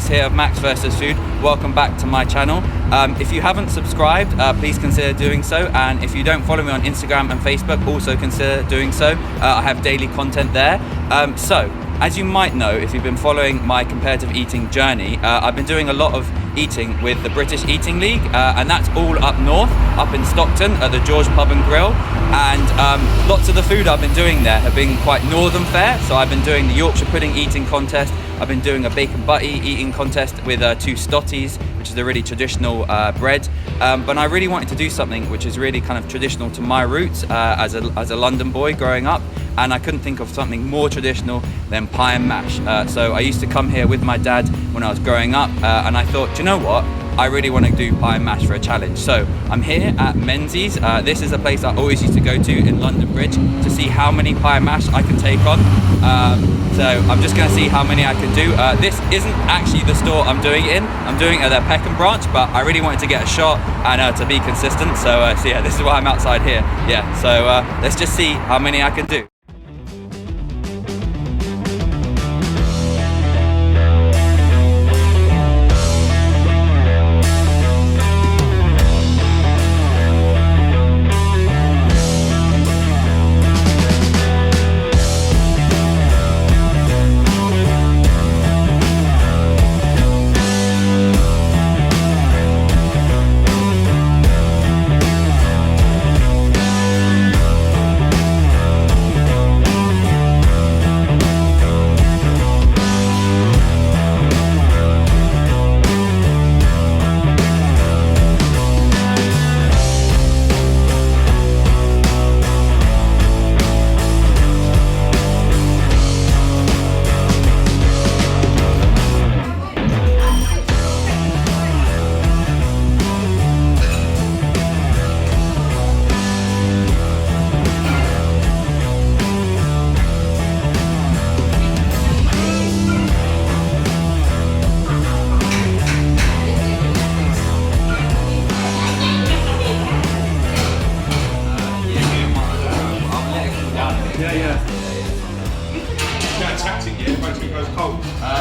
Max here of Max vs Food. Welcome back to my channel. If you haven't subscribed, please consider doing so, and if you don't follow me on Instagram and Facebook, also consider doing so. I have daily content there. So as you might know, if you've been following my comparative eating journey, I've been doing a lot of eating with the British Eating League, and that's all up north, up in Stockton at the George Pub and Grill. And lots of the food I've been doing there have been quite northern fare. So I've been doing the Yorkshire pudding eating contest. I've been doing a bacon butty eating contest with 2 Stotties, which is a really traditional bread. But I really wanted to do something which is really kind of traditional to my roots as a London boy growing up. And I couldn't think of something more traditional than pie and mash. So I used to come here with my dad when I was growing up, and I thought, do you know what? I really want to do pie and mash for a challenge. So I'm here at Manze's. This is a place I always used to go to in London Bridge to see how many pie and mash I can take on. So I'm just going to see how many I can do. This isn't actually the store I'm doing it in. I'm doing it at their Peckham branch, but I really wanted to get a shot and to be consistent. So yeah, this is why I'm outside here. Yeah, so let's just see how many I can do.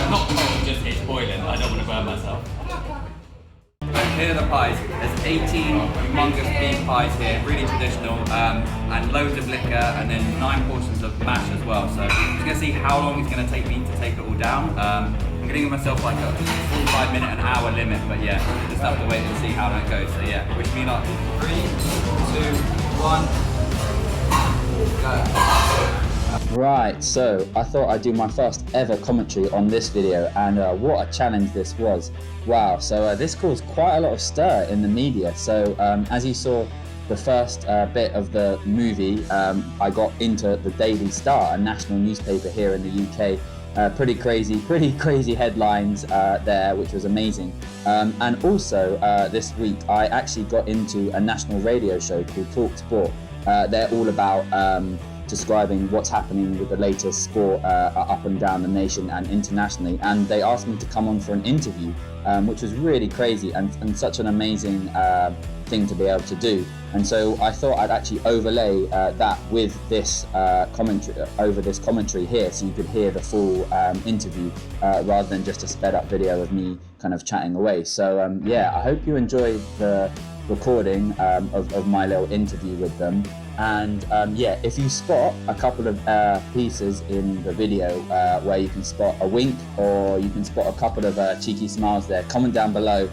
Not cold, just it's boiling. I don't want to burn myself. Here are the pies. There's 18 humongous beef pies here, really traditional, and loads of liquor, and then 9 portions of mash as well. So I'm just going to see how long it's going to take me to take it all down. I'm going to give myself like a 45-minute, an hour limit, but yeah, just have to wait and see how that goes. So yeah, wish me luck. 3, 2, 1, go. Right, so I thought I'd do my first ever commentary on this video, and what a challenge this was. Wow, so this caused quite a lot of stir in the media. So as you saw the first bit of the movie, I got into the Daily Star, a national newspaper here in the UK. Pretty crazy headlines there, which was amazing. And also this week I actually got into a national radio show called Talk Sport. They're all about describing what's happening with the latest sport up and down the nation and internationally, and they asked me to come on for an interview, which was really crazy and such an amazing thing to be able to do. And so I thought I'd actually overlay that with this commentary here, so you could hear the full interview rather than just a sped up video of me kind of chatting away. So yeah, I hope you enjoy the recording of my little interview with them. And yeah, if you spot a couple of pieces in the video where you can spot a wink, or you can spot a couple of cheeky smiles there, comment down below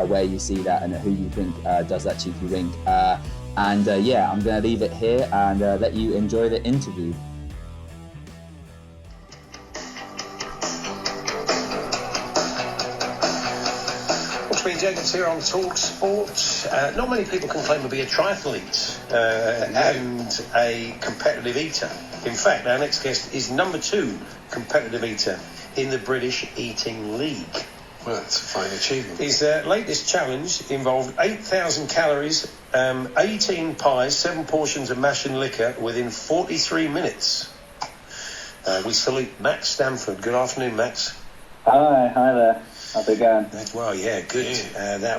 where you see that and who you think does that cheeky wink. And yeah, I'm going to leave it here and let you enjoy the interview. Jacobs here on Talk Sport. Not many people can claim to be a triathlete and a competitive eater. In fact, our next guest is number 2 competitive eater in the British Eating League. Well, that's a fine achievement. His latest challenge involved 8,000 calories, 18 pies, 7 portions of mash and liquor within 43 minutes. We salute Max Stamford. Good afternoon, Max. Hi there. How's it going? Well, yeah, good.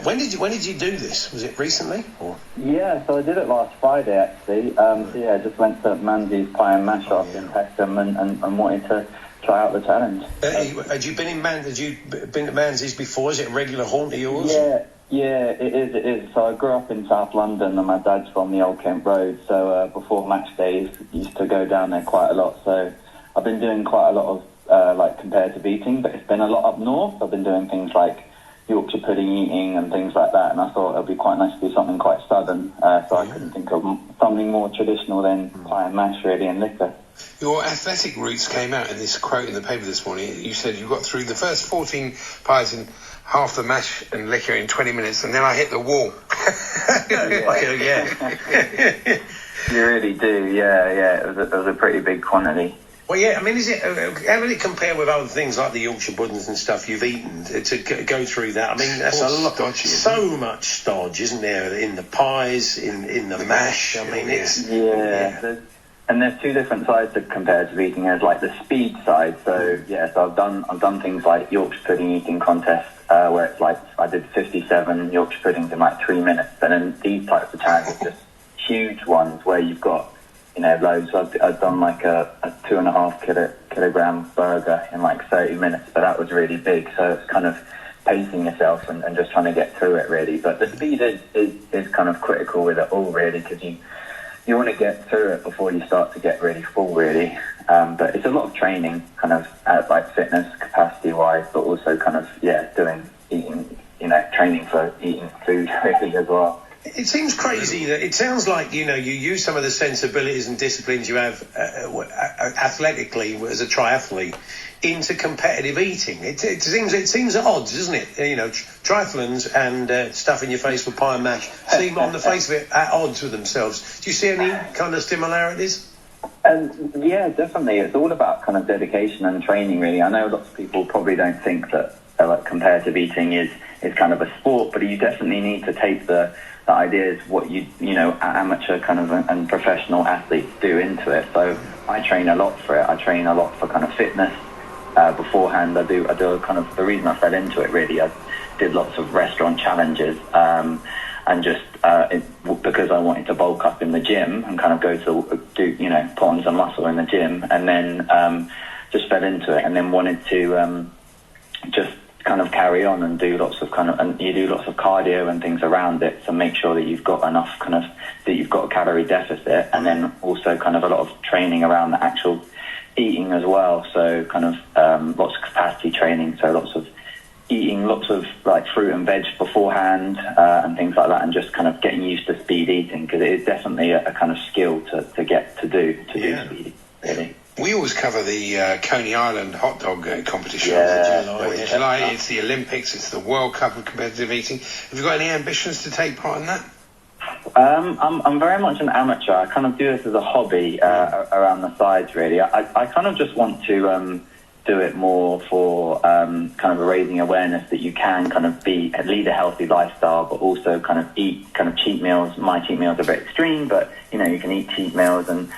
When did you do this? Was it recently? Or? Yeah, so I did it last Friday actually. So yeah, I just went to Manze's Pie and Mash Off in Peckham and wanted to try out the challenge. Had you been to Manze's before? Is it a regular haunt of yours? Yeah, it is. So I grew up in South London, and my dad's from the Old Kent Road. So before match days, I used to go down there quite a lot. So I've been doing quite a lot of like comparative eating, but it's been a lot up north. I've been doing things like Yorkshire pudding eating and things like that, and I thought it'd be quite nice to do something quite southern. So I couldn't think of something more traditional than pie and mash, really, and liquor. Your athletic roots came out in this quote in the paper this morning. You said you got through the first 14 pies in half the mash and liquor in 20 minutes, and then I hit the wall. Yeah. You really do, yeah. It was a pretty big quantity. Well, yeah, I mean, how did it compare with other things like the Yorkshire puddings and stuff you've eaten to go through that? I mean, that's a lot, so much stodge, isn't there, in the pies, in the mash? I mean, it's... Yeah. And there's two different sides to comparative eating. There's like the speed side. So I've done things like Yorkshire pudding eating contest, where it's like I did 57 Yorkshire puddings in like 3 minutes. And then these types of challenges, just huge ones where you've got, loads. I've done like a 2.5 kilogram burger in like 30 minutes, but that was really big. So it's kind of pacing yourself and just trying to get through it, really. But the speed is kind of critical with it all, really, because you want to get through it before you start to get really full, really. But it's a lot of training, kind of like fitness capacity wise, but also kind of eating, training for eating food really as well. It seems crazy that it sounds like, you use some of the sensibilities and disciplines you have athletically as a triathlete into competitive eating. It seems at odds, doesn't it? Triathlons and stuff in your face with pie and mash seem on the face of it at odds with themselves. Do you see any kind of similarities? Yeah, definitely. It's all about kind of dedication and training, really. I know lots of people probably don't think that comparative eating is kind of a sport, but you definitely need to take the ideas what amateur kind of and professional athletes do into it. So I train a lot for it. I train a lot for kind of fitness beforehand. I do kind of, the reason I fell into it really, I did lots of restaurant challenges and just because I wanted to bulk up in the gym and kind of go to do put on some muscle in the gym, and then just fell into it, and then wanted to just kind of carry on and do lots of you do lots of cardio and things around it to make sure that you've got enough that you've got a calorie deficit, and then also kind of a lot of training around the actual eating as well. So kind of lots of capacity training, so lots of eating lots of like fruit and veg beforehand and things like that, and just kind of getting used to speed eating, because it is definitely a kind of skill to get to do speed eating, really. We always cover the Coney Island hot dog competition. Yeah, July. It's the Olympics, it's the World Cup of competitive eating. Have you got any ambitions to take part in that? I'm very much an amateur. I kind of do this as a hobby around the sides, really. I kind of just want to do it more for kind of raising awareness that you can kind of lead a healthy lifestyle, but also kind of eat kind of cheat meals. My cheat meals are a bit extreme, but you can eat cheat meals and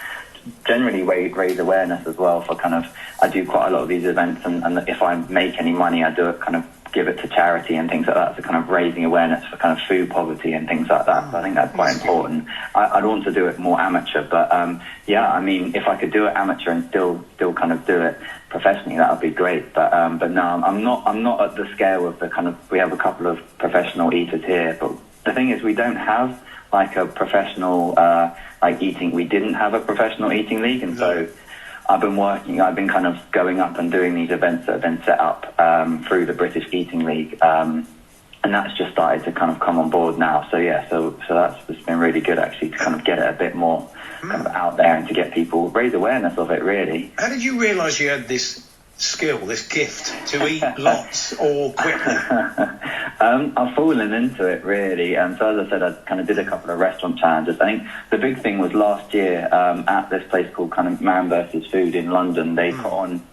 generally raise awareness as well for kind of, I do quite a lot of these events, and if I make any money, I do it kind of give it to charity and things like that, so kind of raising awareness for kind of food poverty and things like that. So I think that's quite important. I'd want to do it more amateur, but I mean, if I could do it amateur and still kind of do it professionally, that would be great. But no, I'm not at the scale of the kind of, we have a couple of professional eaters here, but the thing is we don't have like a professional we didn't have a professional eating league, and so I've been kind of going up and doing these events that have been set up through the British Eating League, and that's just started to kind of come on board now. So it's been really good actually to kind of get it a bit more kind of out there and to get people, raise awareness of it, really. How did you realise you had this skill, this gift to eat lots or quickly? I've fallen into it, really. So as I said, I kind of did a couple of restaurant challenges. I think the big thing was last year at this place called kind of Man vs Food in London. They put on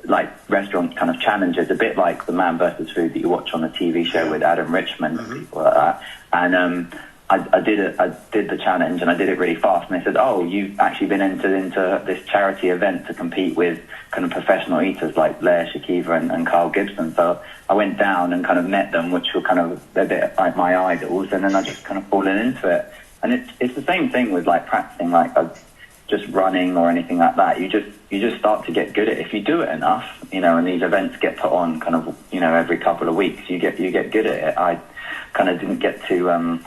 like restaurant kind of challenges, a bit like the Man vs Food that you watch on the TV show with Adam Richmond and people like that. And I did the challenge and I did it really fast, and they said, "Oh, you've actually been entered into this charity event to compete with kind of professional eaters like Blair Shakiva and Carl Gibson." So I went down and kind of met them, which were kind of a bit like my idols, and then I just kind of fallen into it. And it's the same thing with like practicing. Like just running or anything like that. You just start to get good at it. If you do it enough, you know, and these events get put on kind of, you know, every couple of weeks, you get good at it. I kind of didn't get to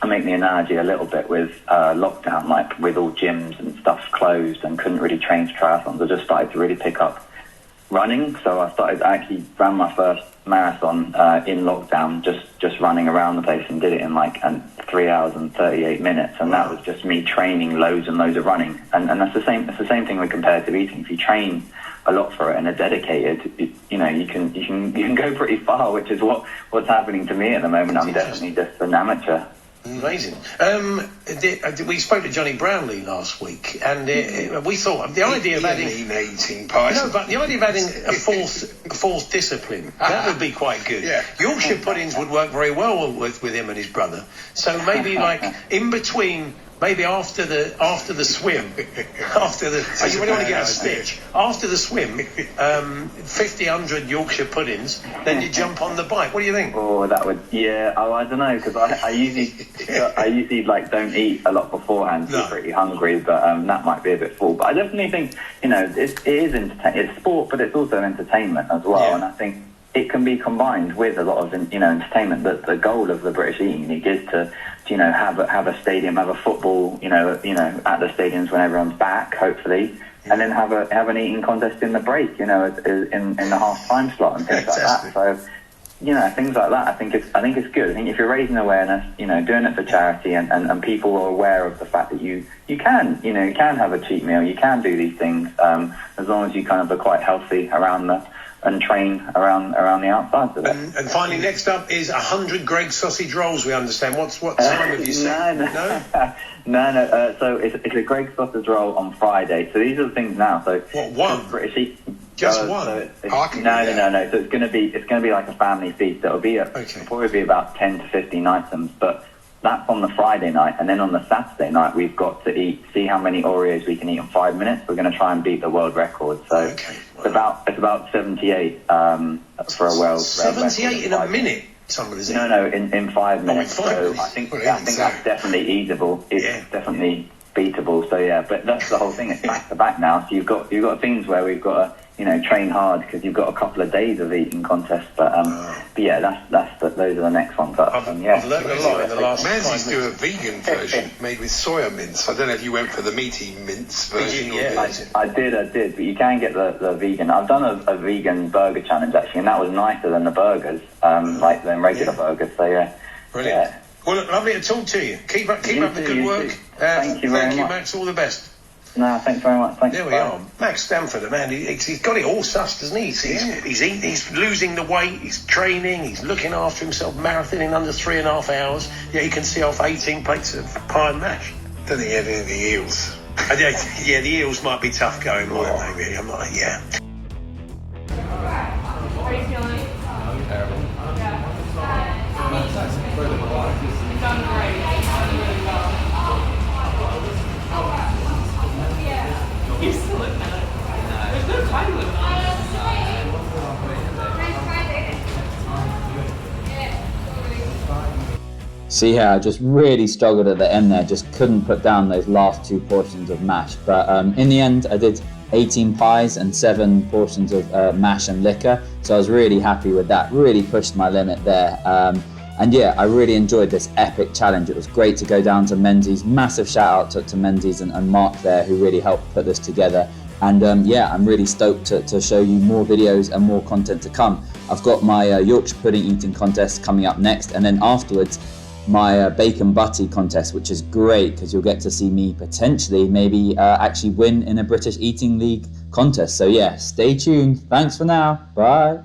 I make the analogy a little bit with lockdown, like with all gyms and stuff closed and couldn't really train to triathlons. I just started to really pick up running. So I actually ran my first marathon in lockdown, just running around the place, and did it in like 3 hours and 38 minutes. And that was just me training loads and loads of running. And that's the same thing with comparative eating. If you train a lot for it and are dedicated, you know, you can go pretty far, which is what's happening to me at the moment. I'm definitely just an amateur. Amazing. We spoke to Johnny Brownlee last week, and we thought the idea of adding eating pies. No, but the idea of adding a fourth discipline, that would be quite good. Yeah. Yorkshire puddings would work very well with him and his brother. So maybe like in between. Maybe after the swim, you don't want to get a stitch. After the swim, 50, 100 Yorkshire puddings, then you jump on the bike. What do you think? Oh, that would, yeah. Oh, I don't know, because I usually like don't eat a lot beforehand. No. I'm pretty hungry, but that might be a bit full. But I definitely think, you know, it is it's sport, but it's also entertainment as well. Yeah. And I think it can be combined with a lot of, you know, entertainment. But the goal of the British Eating League is to, you know, have a stadium, have a football, you know, at the stadiums when everyone's back, hopefully, and then have an eating contest in the break, you know, in the half-time slot and things like that. So, you know, things like that. I think it's good. I think if you're raising awareness, you know, doing it for charity, and people are aware of the fact that you can have a cheat meal, you can do these things, as long as you kind of are quite healthy around and train around the outsides of it. And finally, next up is 100 Greggs sausage rolls, we understand. What time have you said? No. So it's a Greggs sausage roll on Friday. So these are the things now. So what, one? Just one? So no. So it's going to be like a family feast. It'll probably be about 10 to 15 items, but that's on the Friday night, and then on the Saturday night we've got to see how many Oreos we can eat in 5 minutes. We're going to try and beat the world record. So it's about 78 for a world 78 in a minute. Somebody's no, in 5 minutes. So I think that's definitely easable. It's definitely beatable. So yeah, but that's the whole thing. It's back to back now. So you've got things where we've got to, you know, train hard because you've got a couple of days of eating contests. But yeah, those are the next ones up. I've learned a lot in the last. Manze's do a vegan version made with soya mince. I don't know if you went for the meaty mince version. I did, but you can get the vegan. I've done a vegan burger challenge actually, and that was nicer than the burgers, like than regular burgers. So yeah, brilliant. Yeah. Well, look, lovely to talk to you. Keep up the good work. Thank you very much, Max. All the best. No, thanks very much. Thanks. There we are. Max Stamford, man, he's got it all sussed, doesn't he? He's eating, he's losing the weight, he's training, he's looking after himself, marathoning in under 3.5 hours. Yeah, he can see off 18 plates of pie and mash. Don't think he had any of the eels. Yeah, the eels might be tough going, might they? Really? I'm like, yeah. How are you feeling? Terrible. That's incredible. You've done great. You've done really well. You still look better. There's no time limit on this. See here, I just really struggled at the end there, just couldn't put down those last 2 portions of mash. But in the end, I did 18 pies and 7 portions of mash and liquor. So I was really happy with that, really pushed my limit there. And yeah, I really enjoyed this epic challenge. It was great to go down to Menzies. Massive shout out to Menzies and Mark there, who really helped put this together. And yeah, I'm really stoked to show you more videos and more content to come. I've got my Yorkshire pudding eating contest coming up next, and then afterwards my bacon butty contest, which is great because you'll get to see me potentially maybe actually win in a British Eating League contest. So yeah, stay tuned. Thanks for now. Bye.